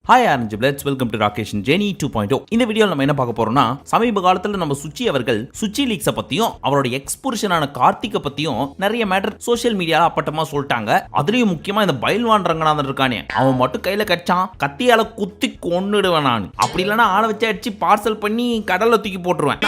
Hi orange பிளட்ஸ், welcome to Rakesh Jenny 2.0. இந்த வீடியோவில் நம்ம என்ன பார்க்க போறோம்னா, சமீப காலத்தில் நம்ம சுச்சி அவர்கள் சுச்சி லீக்ஸை பத்தியும் அவரோட எக்ஸ்புருஷனான கார்த்திகை பத்தியும் நிறைய மேட்டர் சோஷியல் மீடியால அப்பட்டமா சொல்லிட்டாங்க. அதுலயும் முக்கியமா இந்த பயில்வான் ரங்கநாதன் இருக்கானே, அவன் மட்டும் கையில கச்சான் கத்தியால குத்தி கொன்னுடுவேன் நான், அப்படி இல்லைன்னா ஆளை வச்சு அடிச்சு பார்சல் பண்ணி கடல்ல தூக்கி போட்டுருவேன்.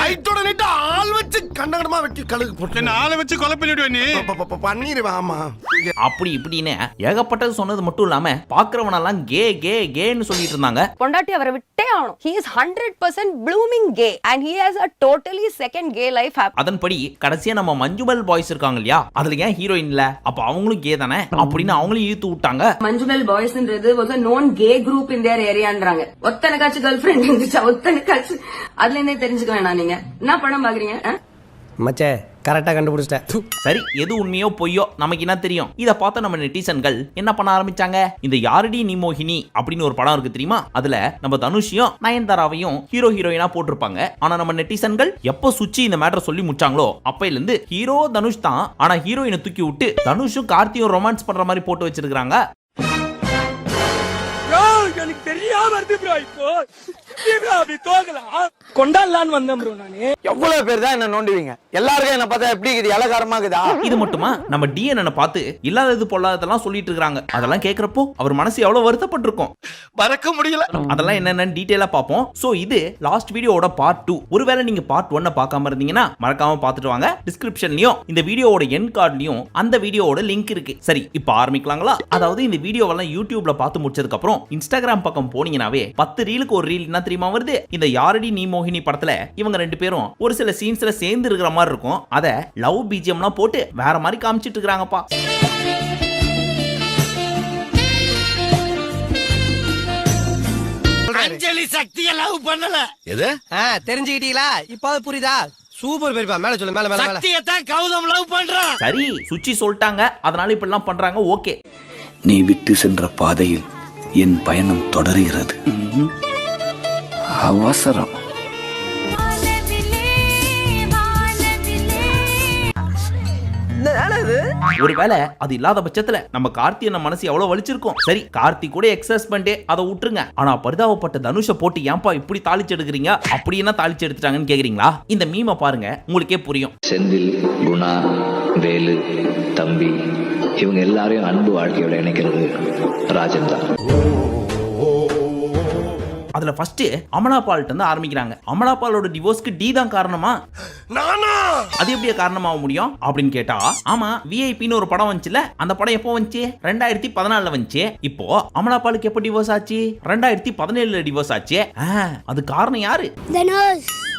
அப்படி இப்படின்னு ஏகப்பட்டது சொன்னது மட்டும் இல்லாம பாக்குறவனெல்லாம் கே கே கேன்னு சொல்லிட்டு இருந்தாங்க. பொண்டாட்டி அவரை விட்டே ஆகணும். He is 100% blooming gay and he has a totally second gay life. அதன்படி கடைசியா நம்ம மஞ்சுமல் பாய்ஸ் இருக்காங்க இல்லையா, அதுல ஏன் ஹீரோயின் இல்ல, அப்ப அவங்களும் கே தானே அப்படின்னு அவங்களும் இழுத்து விட்டாங்க. மஞ்சுமல் பாய்ஸ்ன்றது was a known gay group in their areaன்றாங்க. ஒத்தனக்காச்சு கேர்ள் ஃப்ரெண்ட் இருந்துச்சு, ஒத்தனக்காச்சு அதுல இருந்தே தெரிஞ்சுக்க வேணாம். நீங்க என்ன படம் பாக்குறீங்க மச்சே? கரெக்டா கண்டுபிடிச்சிட்டேன். சரி, எது உண்மையோ பொய்யோ நமக்கு என்ன தெரியும். இத பார்த்த நம்ம நெட்டிசன்கள் என்ன பண்ண ஆரம்பிச்சாங்க, இந்த யாரடி நீ மோகினி அப்படின்னு ஒரு படம் இருக்கு தெரியுமா, அதுல நம்ம தனுஷையும் நயன்தாராவையும் ஹீரோ ஹீரோயினா போட்டிருப்பாங்க. ஆனா நம்ம நெட்டிசன்கள் எப்ப சுச்சி இந்த மேட்டர் சொல்லி முடிச்சாங்களோ அப்பையில இருந்து ஹீரோ தனுஷ் தான், ஆனா ஹீரோயினை தூக்கி விட்டு தனுஷும் கார்த்தியும் ரொமான்ஸ் பண்ற மாதிரி போட்டு வச்சிருக்காங்க. எனக்கு தெரியாம இருந்து ப்ரோ, இப்போ அப்படி தோகலாம் கொண்டாடலான்னு வந்தேன் ப்ரோ. நானு எவ்வளவு பேர் தான் என்ன நோண்டுவீங்க? எல்லாருக்கும் என்ன பார்த்தா எப்படி இருக்குது, இலகாரமா இருக்குதா? இது மட்டுமா, நம்ம டிஎன் பார்த்து இல்லாதது பொல்லாததெல்லாம் சொல்லிட்டு இருக்காங்க. அதெல்லாம் கேட்கறப்போ அவர் மனசு எவ்வளவு வருத்தப்பட்டிருக்கும், மறக்க முடியல. அதெல்லாம் என்னென்னு டீடைலா பார்ப்போம். சோ இது லாஸ்ட் வீடியோவோட பார்ட் 2. ஒருவேளை நீங்க பார்ட் 1 பார்க்காம இருந்தீங்கன்னா மறக்காம பார்த்துட்டு வாங்க. டிஸ்கிரிப்ஷன்லயும் இந்த வீடியோவோட எண்ட் கார்ட்லயும் அந்த வீடியோவோட லிங்க் இருக்கு. சரி, இப்போ ஆரம்பிக்கலாங்களா? அதாவது இந்த வீடியோவெல்லாம் யூடியூப்ல பார்த்து முடிச்சதுக்கு அப்புறம் இன்ஸ்டாகிராம் பக்கம் போனீங்கன்னாவே 10 ரீலுக்கு ஒரு ரீல் என்ன தெரியுமா வருது, இந்த யாரடி நீ மோகினி படத்துல இவங்க ரெண்டு பேரும் ஒரு சில சீன்ஸ்ல சேர்ந்து இருக்கிற மாதிரி இருக்கும். அத லவ் பிஜிஎம்லாம் போட்டு வேற மாதிரி காமிச்சிட்டு இருக்காங்கப்பா. அஞ்சலி சக்தியை லவ் பண்ணல. எது? தெரிஞ்சுக்கிட்டீங்களா? இப்ப புரியுதா? சூப்பர் பெரியப்பா, மேல சொல்லு, மேல மேல மேல. சக்தியை தான் கௌதம் லவ் பண்றான். சரி, சுச்சி சொல்லிட்டாங்க, அதனால இப்படி எல்லாம் பண்றாங்க. ஓகே, நீ விட்டு சென்ற பாதையில் என் பயணம் தொடர்கிறது. அவசரம். ஒருவேளை அது இல்லாத பட்சத்துல நம்ம கார்த்தி என்ன மனசு எவ்வளவு வலிச்சிருக்கும். சரி, கார்த்தி கூட எக்ஸஸ் பண்ணி அதை விட்டுருங்க. ஆனா பரிதாபப்பட்ட தனுஷை போட்டு ஏன்பா இப்படி தாளிச்சு எடுக்கிறீங்க, அப்படி என்ன தாளிச்சு எடுத்துட்டாங்கன்னு கேக்குறீங்களா? இந்த மீமை பாருங்க, உங்களுக்கே புரியும். செந்தில், குணா, வேலு, தம்பி இவங்க எல்லாரையும் அன்பு வாழ்க்கையோட இணைக்கிறது ராஜன் தான். அதுல ஃபர்ஸ்ட் அமலாபால்ட்ட இருந்து ஆரம்பிக்கிறாங்க. அமலாபாலோட டிவோர்ஸ்க்கு டி தான் காரணமா? அது எப்படியே காரணமாக முடியும் அப்படின்னு கேட்டா, ஆமா விஐபின்னு ஒரு படம் வந்துச்சுல, அந்த படம் எப்போ வந்துச்சு? 2014 வந்துச்சு. இப்போ அமலாபாலுக்கு எப்போ டிவோர்ஸ் ஆச்சு? 2017 டிவோர்ஸ் ஆச்சு. அது காரணம் யாரு?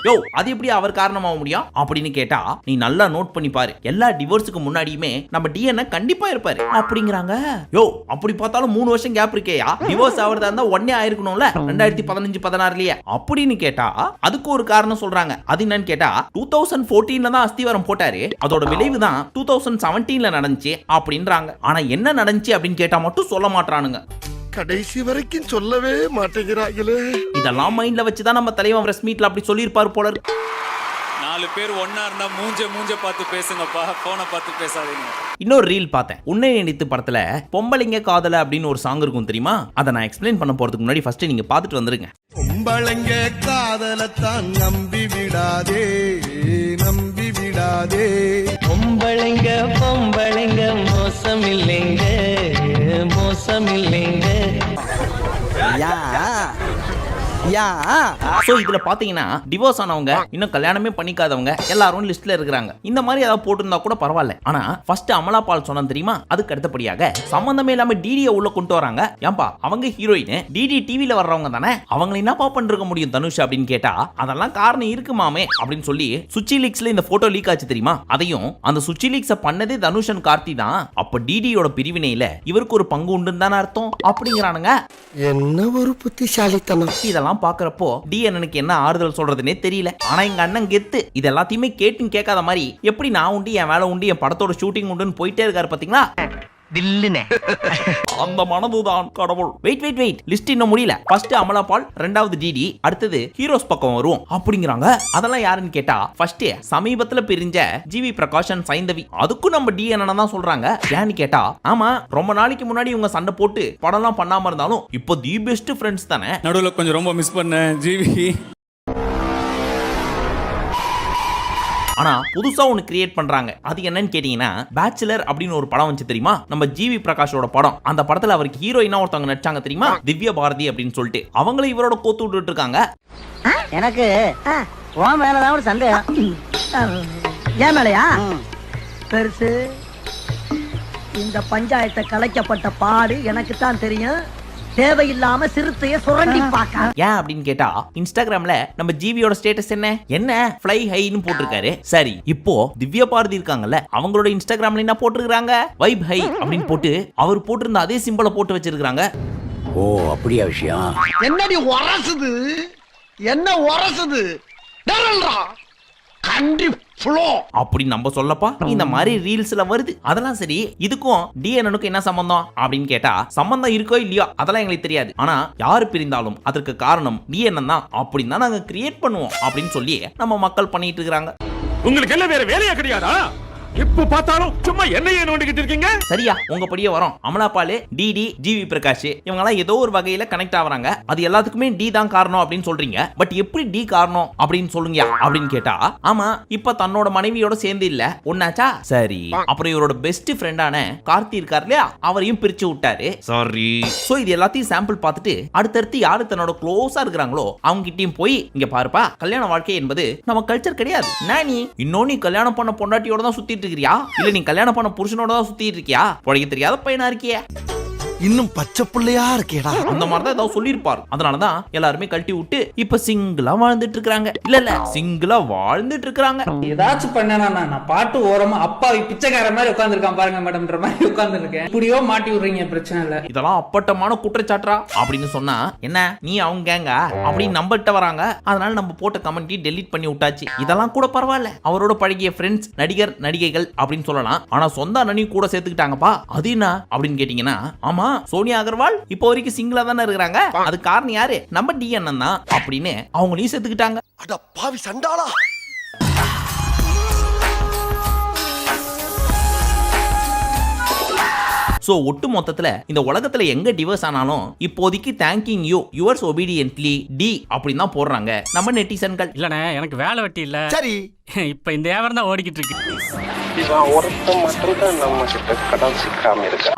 யோ, அது எப்படி அவர் காரணமாக முடியும் அப்படின்னு கேட்டா, நீ நல்லா நோட் பண்ணி பாரு, எல்லா டிவோர்ஸுக்கு முன்னாடியுமே நம்ம டிஎன்ஏ கண்டிப்பா இருப்பாரு அப்படிங்கிறாங்க. யோ, அப்படி பார்த்தாலும் 3 வருஷம் கேப் இருக்கேயா? டிவோர்ஸ் ஆவறதா இருந்தா உடனே ஆயிருக்கணும்ல 2015-16 அப்படின்னு கேட்டா, அதுக்கு ஒரு காரணம் சொல்றாங்க. அது என்னன்னு கேட்டா, 2014 தான் அஸ்திவாரம் போட்டாரு, அதோட விளைவு தான் 2017 நடந்துச்சு அப்படின்றாங்க. ஆனா என்ன நடந்துச்சு அப்படின்னு கேட்டா மட்டும் சொல்ல மாட்டானுங்க. கடைசி வரைக்கும் சொல்லவே மாட்டேங்கிறாங்களே. இதெல்லாம் மைண்ட்ல வச்சுதான் நம்ம தலைவன் பிரஸ் மீட்ல அப்படி சொல்லியிருப்பாரு போல. 4 பேர் ஒன்னா இருந்தா மூஞ்ச பார்த்து பேசுங்கப்பா, போனை பார்த்து பேசாதீங்க. இன்னொரு ரீல் பார்த்தேன். உன்னை நினைத்து படத்துல பொம்பளைங்க காதல அப்படின்னு ஒரு சாங் இருக்கும் தெரியுமா? அதை நான் எக்ஸ்பிளைன் பண்ண போறதுக்கு முன்னாடி ஃபர்ஸ்ட் நீங்க பார்த்துட்டு வந்துருங்க. பொம்பளைங்க காதலத்தான் நம்பி விடாதே, நம்பி விடாதே. பொம்பளைங்க பொம்பளைங்க மோசம் இல்லைங்க, மோசம் இல்லைங்க. சோ இதுல பாத்தீங்கன்னா டிவோர்ஸ் ஆனவங்க, இன்னும் கல்யாணமே பண்ணிக்காதவங்க எல்லாரும் லிஸ்ட்ல இருக்காங்க. இந்த மாதிரி ஏதாவது போட்டிருந்தா கூட பரவாயில்ல. ஆனா ஃபர்ஸ்ட் அமலாபால் சொன்னா தெரியுமா, அதுக்கு அடுத்தபடியாக சம்பந்தமே இல்லாம டிடியை உள்ள கொண்டு வராங்க. ஏன்பா, அவங்க ஹீரோயின், டிடி டிவில வர்றவங்க தானே, அவங்களை என்னப்பா பண்ணிருக்க முடியும் தனுஷ் அப்படின்னு கேட்டா, அதெல்லாம் காரணம் இருக்குமாமே அப்படின்னு சொல்லி சுச்சி லீக்ஸ்ல இந்த போட்டோ லீக் ஆச்சு தெரியுமா? அதையும் அந்த சுச்சி லீக்ஸ பண்ணதே தனுஷ் அண்ட் கார்த்தி தான். அப்ப டிடியோட பிரிவினையில இவருக்கு ஒரு பங்கு உண்டுன்னு தானே அர்த்தம் அப்படிங்கிறானுங்க. என்ன ஒரு புத்திசாலித்தனம். இதெல்லாம் பாக்குறப்போ டிஎன்னுக்கு என்ன ஆறுதல் சொல்றதுன்னே தெரியல. ஆனா எங்க அண்ணன் கெத்து இது எல்லாத்தையுமே கேட்காத மாதிரி எப்படி நான் உண்டு, என் வேலை உண்டு, என் படத்தோட ஷூட்டிங் உண்டுன்னு போயிட்டே இருக்காரு பாத்தீங்களா? தில்லுனே அந்த மனதுதான் கடவுள். வெயிட் லிஸ்ட் இன்னும் முடியல. ஃபர்ஸ்ட் அமலா பால், ரெண்டாவது டிடி, அடுத்தது ஹீரோஸ் பக்கம் வருவோம் அப்படிங்கிறாங்க. அதெல்லாம் யாருன்னு கேட்டா ஃபர்ஸ்ட் சமீபத்துல பிரிஞ்ச ஜிவி பிரகாஷன் சைந்தவி, அதுக்கும் நம்ம டி என்ன தான் சொல்றாங்க. ஏன்னு கேட்டா ஆமா ரொம்ப நாளைக்கு முன்னாடி இவங்க சண்டை போட்டு படம்லாம் பண்ணாம இருந்தாலும் இப்போ தி பெஸ்ட் ஃப்ரெண்ட்ஸ் தானே. நடுவில் கொஞ்சம் ரொம்ப மிஸ் பண்ணேன் ஜிவி. ஆனா புதுசா ஒன்னு கிரியேட் பண்றாங்க. அது என்னன்னு கேட்டீங்கன்னா பேச்சுலர் அப்படின்னு ஒரு படம் வந்து தெரியுமா, நம்ம ஜிவி பிரகாஷோட படம். அந்த படத்துல அவருக்கு ஹீரோயினா ஒருத்தவங்க நடிச்சாங்க தெரியுமா, திவ்யா பாரதி அப்படின்னு சொல்லிட்டு. அவங்கள இவரோட கோத்து விட்டுட்டு இருக்காங்க. எனக்கு உன் மேலதான் ஒரு சந்தேகம். ஏன் மேலையா பெருசு? இந்த பஞ்சாயத்தை கலைக்கப்பட்ட பாடு எனக்கு தான் தெரியும். தேவையில்லாம சிறுத்தைய சுரண்டி பாக்க. ஏன் அப்படின்னு கேட்டா இன்ஸ்டாகிராம்ல நம்ம ஜிவியோட ஸ்டேட்டஸ் என்ன ஃப்ளை ஹைன்னு போட்டிருக்காரு. சரி, இப்போ திவ்யா பாரதி இருக்காங்கல்ல, அவங்களோட இன்ஸ்டாகிராம்ல என்ன போட்டிருக்காங்க, வைப் ஹை அப்படின்னு போட்டு அவர் போட்டிருந்த அதே சிம்பிளை போட்டு வச்சிருக்காங்க. ஓ அப்படியா விஷயம்? என்னடி உரசுது? என்ன உரசுது? டரல்ரா கண்டி ஃப்ளோ அப்படி நம்ம சொல்லப்பா இந்த மாதிரி ரீல்ஸ்ல வருது. அதெல்லாம் சரி, இதுக்கும் டிஎன்னுக்கும் என்ன சம்பந்தம் அப்படின்னு கேட்டா சம்பந்தம் இருக்கோ இல்லையோ அதெல்லாம் எங்களுக்கு தெரியாது. ஆனா யாரு பிரிந்தாலும் அதற்கு காரணம் டிஎன் தான் அப்படின்னு தான் நாங்க கிரியேட் பண்ணுவோம் அப்படின்னு சொல்லி நம்ம மக்கள் பண்ணிட்டு இருக்காங்க. உங்களுக்கு என்ன வேற வேலையா கிடையாதா? இப்ப பார்த்தாலும் சும்மா என்னையே நோண்டிக்கிட்டு இருக்கீங்க. சரியா, உங்க படியே வரோம். அமலா பாலு, டிடி, ஜிவி பிரகாஷ் இவங்க எல்லாம் ஏதோ ஒரு வகையில கனெக்ட் ஆகுறாங்க. அது எல்லாத்துக்குமே டி தான் காரணம் அப்படின்னு சொல்றீங்க. பட் எப்படி டி காரணம் அப்படின்னு சொல்லுங்க அப்படின்னு கேட்டா ஆமா இப்ப தன்னோட மனைவியோட சேர்ந்து இல்ல ஒன்னாச்சா. சரி, அப்புறம் இவரோட பெஸ்ட் ஃப்ரெண்டான கார்த்தி இருக்கார் இல்லையா, அவரையும் பிரிச்சு விட்டாரு. சாரி. சோ இது எல்லாத்தையும் சாம்பிள் பார்த்துட்டு அடுத்தடுத்து யாரு தன்னோட க்ளோஸா இருக்கிறாங்களோ அவங்க கிட்டயும் போய் இங்க பாருப்பா, கல்யாண வாழ்க்கை என்பது நம்ம கல்ச்சர் கிடையாது. நானி இன்னொன்னு நீ கல்யாணம் பண்ண பொண்டாட்டியோட தான் சுத்திட்டு இருக்கியா, இல்ல நீ கல்யாணம் பண்ண புருஷனோட தான் சுத்திட்டு இருக்கியா, உனக்கு தெரியாத பையனா இருக்கியா, இன்னும் பச்சை பிள்ளையா இருக்கேடா. அந்த மாதிரி தான் ஏதாவது சொல்லியிருப்பார். அதனாலதான் எல்லாருமே கழட்டி விட்டு இப்ப சிங்கிளா வாழ்ந்துட்டு இருக்காங்க. இல்ல சிங்கிளா வாழ்ந்துட்டு இருக்காங்க. ஏதாச்சும் பண்ணனா நான் பாட்டு ஓரமா அப்பா பிச்சைக்கார மாதிரி உட்கார்ந்துருக்கான் பாருங்க மேடம்ன்ற மாதிரி உட்கார்ந்து இருக்கேன். இப்படியோ மாட்டி விடுறீங்க, பிரச்சனை இல்ல. இதெல்லாம் அப்பட்டமான குற்றச்சாட்டா அப்படின்னு சொன்னா என்ன நீ அவங்க கேங்க அப்படின்னு நம்பிட்ட வராங்க. அதனால நம்ம போட்ட கமெண்ட்டையும் டெலீட் பண்ணி விட்டாச்சு. இதெல்லாம் கூட பரவாயில்ல, அவரோட பழகிய ஃப்ரெண்ட்ஸ், நடிகர் நடிகைகள் அப்படின்னு சொல்லலாம். ஆனா சொந்த அண்ணனையும் கூட சேர்த்துக்கிட்டாங்கப்பா. அது என்ன அப்படின்னு கேட்டீங்கன்னா ஆமா சோனியா அகர்வால் இப்போ வரைக்கும் சிங்கிளா தானே இருக்காங்க. அது காரணம் யாரு, நம்ம டிஎன் தான் அப்படின்னு அவங்களையும் சேர்த்துக்கிட்டாங்க. அட பாவி சண்டாளா. சோ ஒட்டு மொத்தத்துல இந்த உலகத்துல எங்க டிவோர்ஸ் ஆனாலும் இப்போதைக்கு thanking you yours obediently D அப்படின்னு தான் போடுறாங்க நம்ம நெட்டிசன்கள். இல்லண்ணே எனக்கு வேலை வெட்டி இல்ல. சரி, இப்ப இந்த வியாபாரம் தான் ஓடிக்கிட்டு இருக்கு.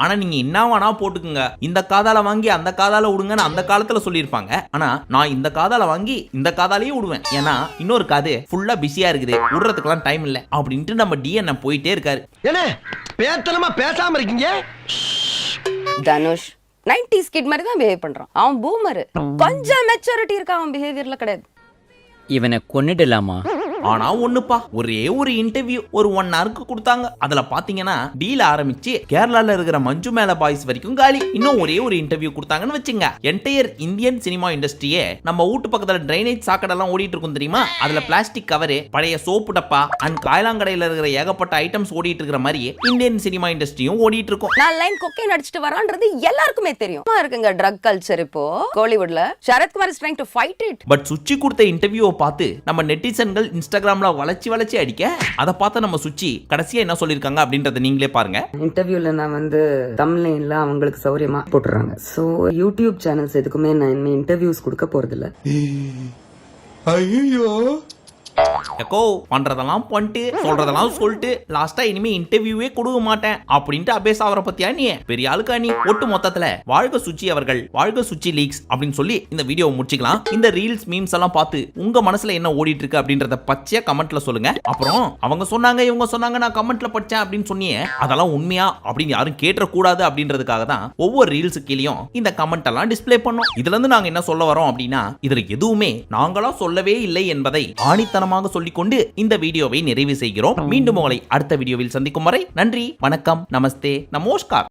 ஆனா நீங்க என்ன வேணா போட்டுக்குங்க, இந்த காதால வாங்கி அந்த காதால விடுங்கன்னு அந்த காலத்துல சொல்லியிருப்பாங்க. ஆனா நான் இந்த காதால வாங்கி இந்த காதாலேயே விடுவேன், ஏன்னா இன்னொரு காது ஃபுல்லா பிஸியா இருக்குது, விடுறதுக்கெல்லாம் டைம் இல்ல அப்படின்ட்டு நம்ம டிஎன் போயிட்டே இருக்காரு. என்ன பேத்தலமா பேசாம இருக்கீங்க? தனுஷ் 90s கிட் மாதிரி தான் பிஹேவ் பண்றான். அவன் பூமர், கொஞ்சம் மெச்சூரிட்டி இருக்கா அவன் பிஹேவியர்ல கிடையாது. இவனை கொன்னிடலாமா? ஆனா ஒண்ணுப்பா, ஒரே ஒரு இன்டர்வியூ ஒரு 1 ஹவருக்கு கொடுத்தாங்க. அதுல பாத்தீங்கன்னா டீல ஆரம்பிச்சு கேரளால இருக்கிற மஞ்சு மேல பாய்ஸ் வரைக்கும் காலி. இன்னும் ஒரே ஒரு இன்டர்வியூ கொடுத்தாங்கன்னு வச்சுங்க, என்டையர் இந்தியன் சினிமா இண்டஸ்ட்ரியே நம்ம வீட்டு பக்கத்துல டிரைனேஜ் சாக்கடெல்லாம் ஓடிட்டு இருக்கும் தெரியுமா, அதுல பிளாஸ்டிக் கவரு, பழைய சோப்பு டப்பா அண்ட் காயலாங்கடையில இருக்கிற ஏகப்பட்ட ஐட்டம்ஸ் ஓடிட்டு இருக்கிற மாதிரி இந்தியன் சினிமா இண்டஸ்ட்ரியும் ஓடிட்டு இருக்கும். 4 லைன் கொக்கைன் அடிச்சிட்டு வரான்றது எல்லாருக்குமே தெரியும். இருக்குங்க ட்ரக் கல்ச்சர் இப்போ கோலிவுட்ல. Sarathkumar is trying to fight it. But Suchi கொடுத்த இன்டர்வியூவை பார்த்து நம்ம நெட்டிசன்கள் இன்ஸ்டாகிராம்ல வளைச்சி அடிக்க, அதை பார்த்து நம்ம சுச்சி கடைசியா என்ன சொல்லிருக்காங்க அப்படின்றத நீங்களே பாருங்க. இன்டர்வியூல நான் வந்து தம்ப்லைன்ல அவங்களுக்கு சௌரியமா போட்டுறாங்க. சோ யூடியூப் சேனல்ஸ் எதுக்குமே நான் இனிமே இன்டர்வியூஸ் கொடுக்க போறது இல்ல. ஐயோ எக்கோ பண்றதெல்லாம் பண்ணிட்டு சொல்றதெல்லாம் சொல்லிட்டு லாஸ்டா இனிமே இன்டர்வியூவே கொடுக்க மாட்டேன் அப்படின்ட்டு அபேஸ் அவரை பத்தியா நீ பெரிய ஆளுக்கா நீ. ஒட்டு மொத்தத்துல வாழ்க சுச்சி அவர்கள், வாழ்க சுச்சி லீக்ஸ் அப்படின்னு சொல்லி இந்த வீடியோவை முடிச்சுக்கலாம். இந்த ரீல்ஸ் மீம்ஸ் எல்லாம் பார்த்து உங்க மனசுல என்ன ஓடிட்டு இருக்கு அப்படின்றத பச்சையா கமெண்ட்ல சொல்லுங்க. அப்புறம் அவங்க சொன்னாங்க இவங்க சொன்னாங்க நான் கமெண்ட்ல படிச்சேன் அப்படின்னு சொன்னியே, அதெல்லாம் உண்மையா அப்படின்னு யாரும் கேட்ட கூடாது அப்படின்றதுக்காக தான் ஒவ்வொரு ரீல்ஸ் கீழயும் இந்த கமெண்ட் எல்லாம் டிஸ்ப்ளே பண்ணோம். இதுல இருந்து நாங்க என்ன சொல்ல வரோம் அப்படின்னா, இதுல எதுவுமே நாங்களா சொல்லவே இல்லை என்பதை ஆணித்தனமாக சொல்லிக்கொண்டு இந்த வீடியோவை நிறைவு செய்கிறோம். மீண்டும் உங்களை அடுத்த வீடியோவில் சந்திக்கும் வரை நன்றி, வணக்கம், நமஸ்தே, நமஸ்கார்.